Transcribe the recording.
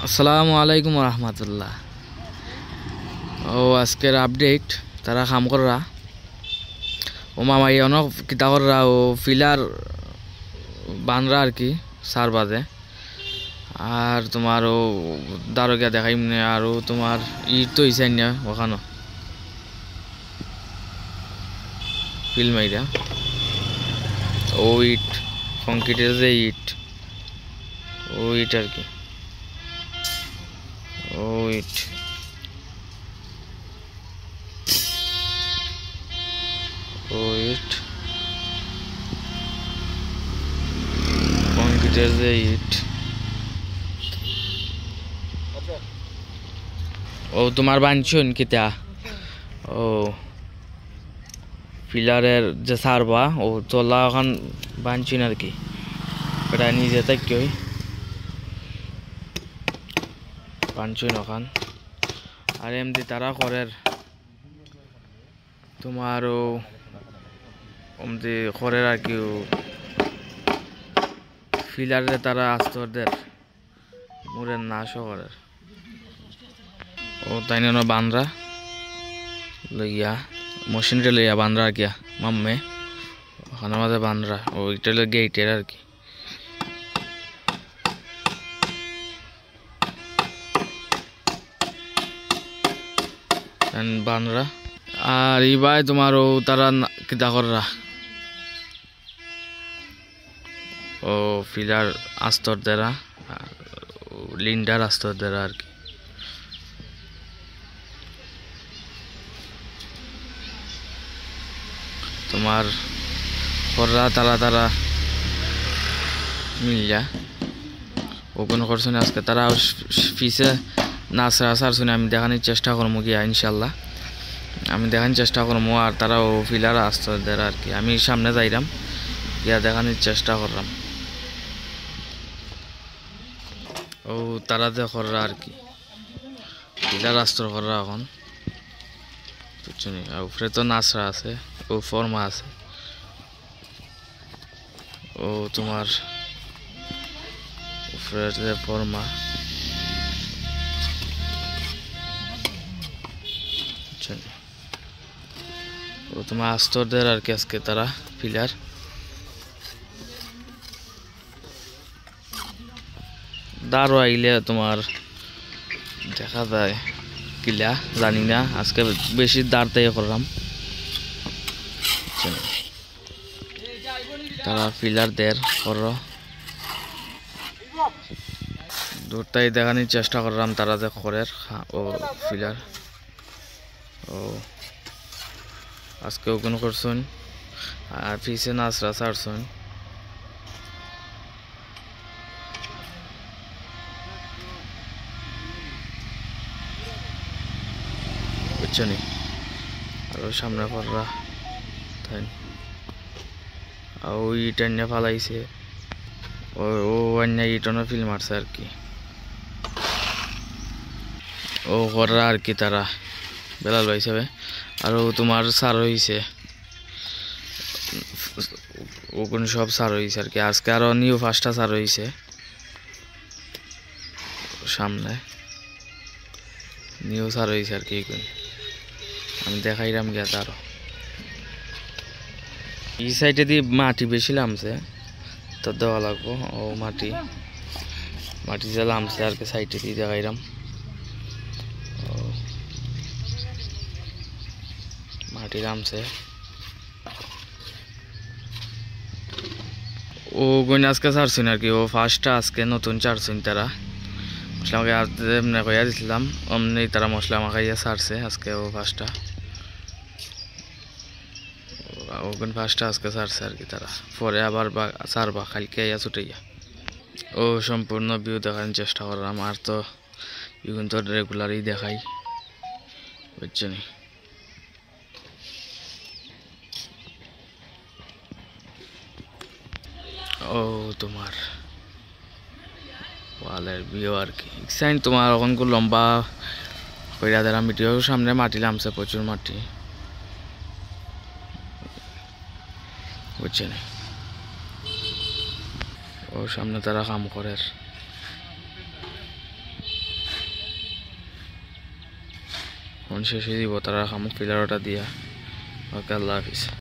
আসসালামু আলাইকুম রহমতুল্লাহ। ও আজকের আপডেট তারা কাম কররা ও মামাই অনেক কিতা কররা ও ফিলার বানরা আর কি সার বাজে আর তোমার ও দারোগা দেখাই মানে আর তোমার ইট তো ইসাই না ওখানো ফিল মাইরা ও ইট কংক্রিটের যে ইট ও ইট আর কি ও ইট ও ইট কংক্রিটের যে ইট ও তোমার বানছুন কিতা ও পিলারের যে সারবা ও চলা এখন বানছুন আর কি এটা নিজে তাই বানছুন ওখান আর এমনি তারা করের তোমার ও এমনি করের আর কি ফিলারে তারা আস্তরদের মুরের নাশও করের ও তাই না বানরা লইয়া মেশিনটা লইয়া বানরা আর কি মাম্মে ওখানে মাঝে বানরা ও এটা গেটের আর কি বানরা আর ইবাই তোমার ও তারা কিতা কররা ও ফিলার আস্তর দেরা লিন্ডার আস্তর দেরা আর কি তোমার কররা তারা মিলিয়া ও কোনো করছো না আজকে তারা ফিসে নাচরা শুনে আমি দেখানোর চেষ্টা করবো গিয়া ইনশাল্লাহ আমি দেখানোর চেষ্টা করবো আর তারা ও ফিলার আসতে দেয় আর কি আমি সামনে যাইলাম গিয়া দেখানোর চেষ্টা করলাম ও তারা যে কররা আর কি ফিলার আস্তর কররা এখন বুঝছনি আর উপরে তো নাচরা আছে ও ফর্মা আছে ও তোমার উপরে যে ফর্মা ও তোমার আস্তরদের আর কি আজকে তারা পিলার দাঁড়ো আইলে তোমার দেখা যায় কিলা জানি না আজকে বেশি দাঁড়াতে করলাম তারা পিলার দের কর দূরটাই দেখানোর চেষ্টা করলাম তারা যে করের ও পিলার ও আজকে ওগুলো করছেন আর পিছে নাচরা ছাড়ছেন বুঝছনি আরো সামনে কররা তাই ওই ইটান্না ফালাইছে ও অন্য ইটনও ফিল মারছে আর কি ও কররা আর কি তারা বেলাল হিসাবে আর তোমার সার হয়েছে ওগুলো সব সার হয়েছে আর কি আজকে আরো নিউ ফার্স্টটা সার হয়েছে সামনে নিউ সার হয়েছে আর কি আমি দেখাইলাম গিয়া তারও এই সাইডে দিয়ে মাটি বেশি লামছে তো দেওয়া লাগবো ও মাটি যে লামছে আর কি সাইডে দিয়ে দেখাইলাম মাটি নামছে ও গইনা আজকে ছাড়ছেন আর কি ও ফার্স্টটা আজকে নতুন ছাড়ছেন তারা মশলা আমাকে এমনি কইয়া দিছিলাম অমনি তারা মশলা মাখাইয়া ছাড়ছে আজকে ও ফার্স্টটা ওগুন ফার্স্টটা আজকে ছাড়ছে আর কি তারা পরে আবার ছাড়বা কালকে আইয়া ছুটাইয়া ও সম্পূর্ণ ভিউ দেখানোর চেষ্টা করলাম আর তো ইগুন তো রেগুলারই দেখাই বুঝছনি ও তোমার ওয়ালের ভিউ আর কি সাইন তোমার ওখান লম্বা কইরা দিলাম ভিডিও সামনে মাটি নামছে প্রচুর মাটি বুঝছেন ও সামনে তারা কাম করে শেষ হয়ে দিব তারা খামুক ফিলারটা দিয়া। ওকে, আল্লাহ হাফিজ।